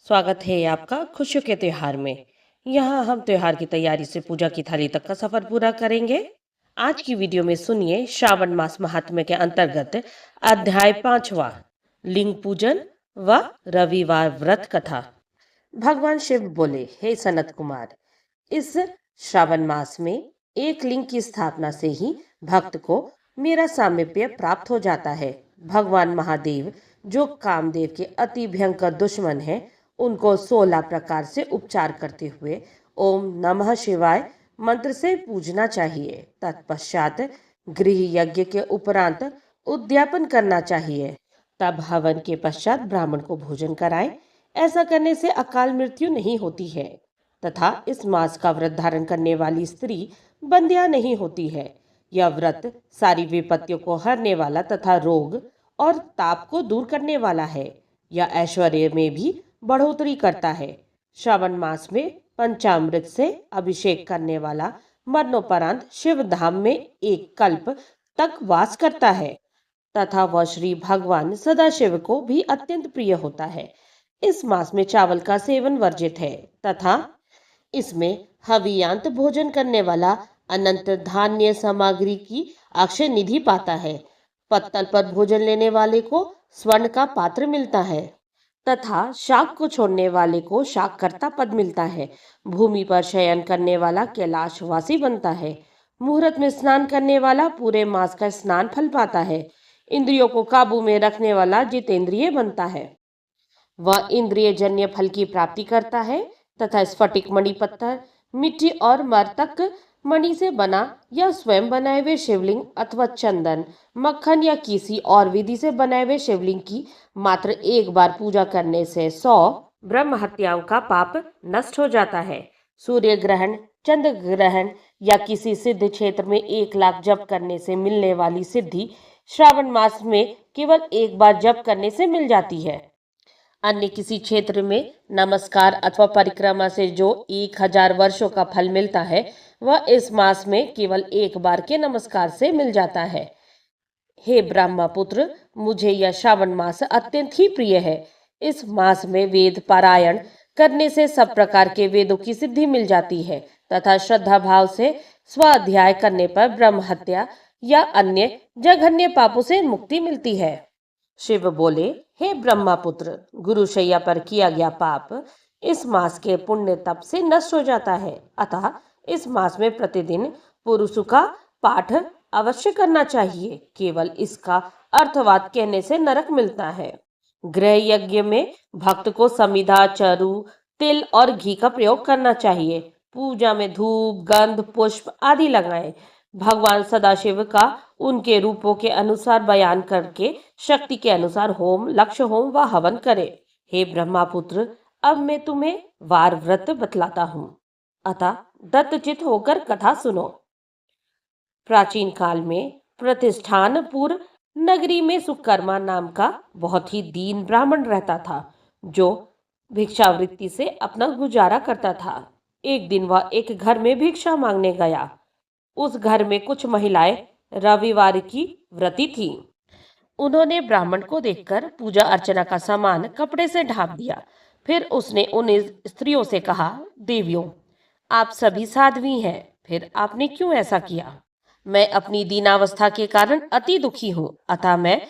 स्वागत है आपका खुशियों के त्योहार में। यहाँ हम त्योहार की तैयारी से पूजा की थाली तक का सफर पूरा करेंगे। आज की वीडियो में सुनिए श्रावण मास महात्म्य के अंतर्गत अध्याय 5वां, लिंग पूजन व रविवार व्रत कथा। भगवान शिव बोले, हे सनत कुमार, इस श्रावण मास में एक लिंग की स्थापना से ही भक्त को मेरा सामीप्य प्राप्त हो जाता है। भगवान महादेव, जो कामदेव के अति भयंकर दुश्मन हैं, उनको 16 प्रकार से उपचार करते हुए ओम नमः शिवाय मंत्र से पूजना चाहिए। तत्पश्चात गृह यज्ञ के उपरांत उद्यापन करना चाहिए। तब हवन के पश्चात ब्राह्मण को भोजन कराएं। ऐसा करने से अकाल मृत्यु नहीं होती है तथा इस मास का व्रत धारण करने वाली स्त्री बंध्या नहीं होती है। यह व्रत सारी विपत्तियों को हरने वाला तथा रोग और ताप को दूर करने वाला है। यह ऐश्वर्य में भी बढ़ोतरी करता है। श्रावण मास में पंचामृत से अभिषेक करने वाला मरणोपरांत शिव धाम में एक कल्प तक वास करता है तथा वह श्री भगवान सदाशिव को भी अत्यंत प्रिय होता है। इस मास में चावल का सेवन वर्जित है तथा इसमें हवियांत भोजन करने वाला अनंत धान्य सामग्री की अक्षय निधि पाता है। पत्तल पर भोजन लेने वाले को स्वर्ण का पात्र मिलता है तथा शाक को छोड़ने वाले को शाककर्ता पद मिलता है। भूमि पर शयन करने वाला कैलाशवासी बनता है। मुहूर्त में स्नान करने वाला पूरे मास का स्नान फल पाता है। इंद्रियों को काबू में रखने वाला जितेंद्रिय बनता है। वह इंद्रिय जन्य फल की प्राप्ति करता है तथा स्फटिक मणि पत्थर, मिट्टी और मरतक मणि से बना या स्वयं बनाए हुए शिवलिंग अथवा चंदन, मक्खन या किसी और विधि से बनाए हुए शिवलिंग की मात्र एक बार पूजा करने से 100 ब्रह्म हत्याओं का पाप नष्ट हो जाता है। सूर्य ग्रहण, चंद्र ग्रहण या किसी सिद्ध क्षेत्र में 1 लाख जप करने से मिलने वाली सिद्धि श्रावण मास में केवल एक बार जप करने से मिल जाती है। अन्य किसी क्षेत्र में नमस्कार अथवा परिक्रमा से जो 1000 वर्षों का फल मिलता है, वह इस मास में केवल एक बार के नमस्कार से मिल जाता है। हे ब्रह्मपुत्र, मुझे यह श्रावण मास अत्यंत ही प्रिय है। इस मास में वेद पारायण करने से सब प्रकार के वेदों की सिद्धि मिल जाती है तथा श्रद्धा भाव से स्वाध्याय करने पर ब्रह्म हत्या या अन्य जघन्य पापों से मुक्ति मिलती है। शिव बोले, हे ब्रह्मपुत्र, गुरुशैया पर किया गया पाप इस मास के पुण्य तप से नष्ट हो जाता है। अतः इस मास में प्रतिदिन पुरुषु का पाठ अवश्य करना चाहिए। केवल इसका अर्थवाद कहने से नरक मिलता है। गृह यज्ञ में भक्त को समिधा, चरु, तिल और घी का प्रयोग करना चाहिए। पूजा में धूप, गंध, पुष्प आदि लगाएं। भगवान सदाशिव का उनके रूपों के अनुसार बयान करके शक्ति के अनुसार होम, लक्ष्य होम व हवन करे। हे ब्रह्मपुत्र, अब मैं तुम्हें वार व्रत बतलाता हूँ, अतः दत्तचित होकर कथा सुनो। प्राचीन काल में प्रतिष्ठानपुर नगरी में सुकर्मा नाम का बहुत ही दीन ब्राह्मण रहता था, जो भिक्षावृत्ति से अपना गुजारा करता था। एक दिन वह एक घर में भिक्षा मांगने गया। उस घर में कुछ महिलाएं रविवार की व्रती थीं। उन्होंने ब्राह्मण को देखकर पूजा अर्चना का सामान कपड़े से ढांप दिया। फिर उसने उन स्त्रियों से कहा, देवियों, आप सभी साध्वी हैं, फिर आपने क्यों ऐसा किया? मैं अपनी दीनावस्था के कारण अति दुखी हूँ, अतः मैं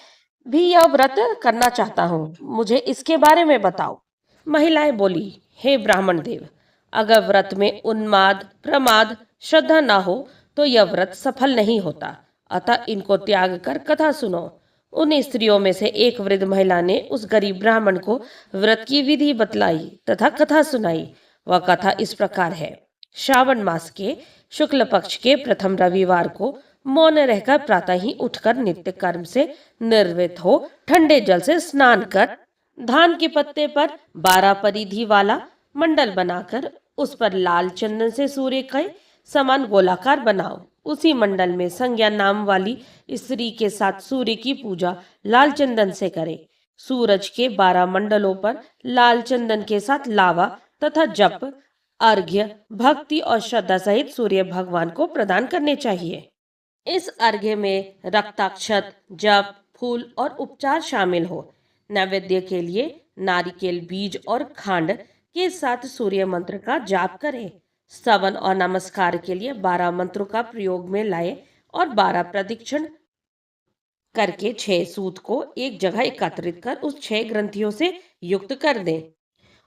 भी यह व्रत करना चाहता हूँ। मुझे इसके बारे में बताओ। महिलाएं बोली, हे ब्राह्मण देव, अगर व्रत में उन्माद, प्रमाद, श्रद्धा ना हो तो यह व्रत सफल नहीं होता। अतः इनको त्याग कर कथा सुनो। उन स्त्रियों में से एक वृद्ध महिला ने उस गरीब ब्राह्मण को व्रत की विधि बतलाई तथा कथा सुनाई। वह कथा इस प्रकार है। श्रावण मास के शुक्ल पक्ष के प्रथम रविवार को मौन रहकर प्रातः ही उठकर नित्य कर्म से निर्वृत्त हो ठंडे जल से स्नान कर धान के पत्ते पर 12 परिधि वाला मंडल बनाकर उस पर लाल चंदन से सूर्य के समान गोलाकार बनाओ। उसी मंडल में संज्ञा नाम वाली स्त्री के साथ सूर्य की पूजा लाल चंदन से करें। सूरज के 12 मंडलों पर लाल चंदन के साथ लावा तथा जप, अर्घ्य, भक्ति और श्रद्धा सहित सूर्य भगवान को प्रदान करने चाहिए। इस अर्घ्य में रक्ताक्षत, जप, फूल और उपचार शामिल हो। नैवेद्य के लिए नारिकेल बीज और खांड के साथ सूर्य मंत्र का जाप करें। स्तवन और नमस्कार के लिए 12 मंत्रों का प्रयोग में लाए और 12 प्रदक्षिण करके 6 सूत को एक जगह एकत्रित कर उस 6 ग्रंथियों से युक्त कर दें।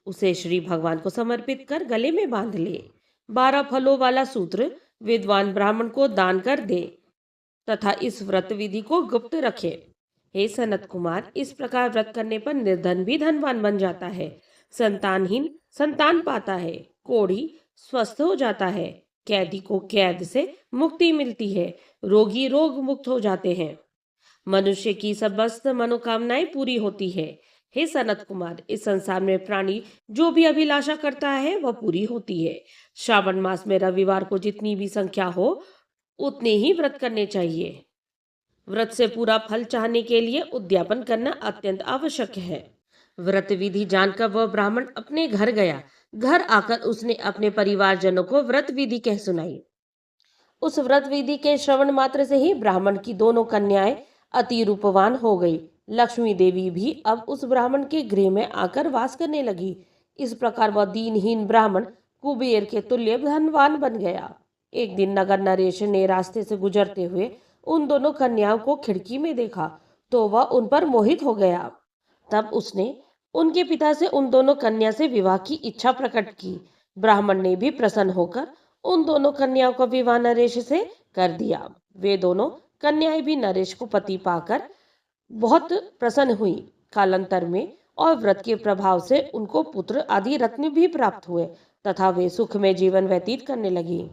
उसे श्री भगवान को समर्पित कर गले में बांध ले। 12 फलों वाला सूत्र विद्वान ब्राह्मण को दान कर दे तथा इस व्रत विधि को गुप्त रखे। हे सनत कुमार, इस प्रकार व्रत करने पर निर्धन भी धनवान बन जाता है, संतानहीन संतान पाता है, कोढ़ी स्वस्थ हो जाता है, कैदी को कैद से मुक्ति मिलती है, रोगी रोग मुक्त हो जाते हैं, मनुष्य की समस्त मनोकामनाएं पूरी होती है। हे सनत कुमार, इस संसार में प्राणी जो भी अभिलाषा करता है वह पूरी होती है। श्रावण मास में रविवार को जितनी भी संख्या हो उतने ही व्रत करने चाहिए। व्रत से पूरा फल चाहने के लिए उद्यापन करना अत्यंत आवश्यक है। व्रत विधि जानकर वह ब्राह्मण अपने घर गया। घर आकर उसने अपने परिवारजनों को व्रत विधि कह सुनाई। उस व्रत विधि के श्रवण मात्र से ही ब्राह्मण की दोनों कन्याएं अति रूपवान हो गई। लक्ष्मी देवी भी अब उस ब्राह्मण के गृह में आकर वास करने लगी। इस प्रकार वह दीनहीन ब्राह्मण कुबेर के तुल्य धनवान बन गया। एक दिन नगर नरेश ने रास्ते से गुजरते हुए उन दोनों कन्याओं को खिड़की में देखा तो वह उन पर मोहित हो गया। तब उसने उनके पिता से उन दोनों कन्या से विवाह की इच्छा प्रकट की। ब्राह्मण ने भी प्रसन्न होकर उन दोनों कन्याओं का विवाह नरेश से कर दिया। वे दोनों कन्याएं भी नरेश को पति पाकर बहुत प्रसन्न हुई। कालांतर में और व्रत के प्रभाव से उनको पुत्र आदि रत्न भी प्राप्त हुए तथा वे सुख में जीवन व्यतीत करने लगी।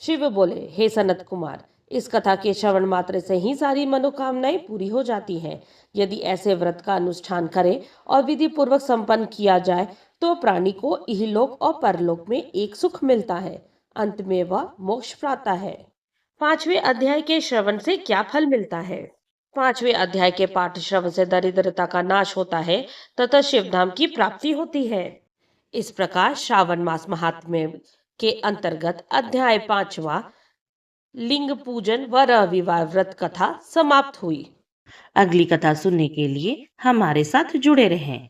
शिव बोले, हे सनत कुमार, इस कथा के श्रवण मात्र से ही सारी मनोकामनाएं पूरी हो जाती हैं। यदि ऐसे व्रत का अनुष्ठान करें और विधि पूर्वक संपन्न किया जाए तो प्राणी को इहलोक और परलोक में एक सुख मिलता है, अंत में वह मोक्ष पाता है। 5वें अध्याय के श्रवण से क्या फल मिलता है? 5वें अध्याय के पाठ श्रवण से दरिद्रता का नाश होता है तथा शिवधाम की प्राप्ति होती है। इस प्रकार श्रावण मास महात्म्य के अंतर्गत अध्याय 5वां लिंग पूजन व रविवार व्रत कथा समाप्त हुई। अगली कथा सुनने के लिए हमारे साथ जुड़े रहें।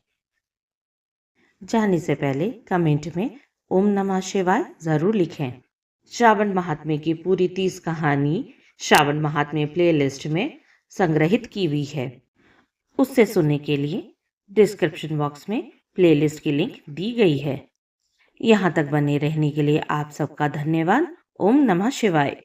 जाने से पहले कमेंट में ओम नमः शिवाय जरूर लिखें। श्रावण महात्म्य की पूरी 30 कहानी श्रावण महात्म्य प्लेलिस्ट में संग्रहित की हुई है। उससे सुनने के लिए डिस्क्रिप्शन बॉक्स में प्लेलिस्ट की लिंक दी गई है। यहाँ तक बने रहने के लिए आप सबका धन्यवाद। ओम नमः शिवाय।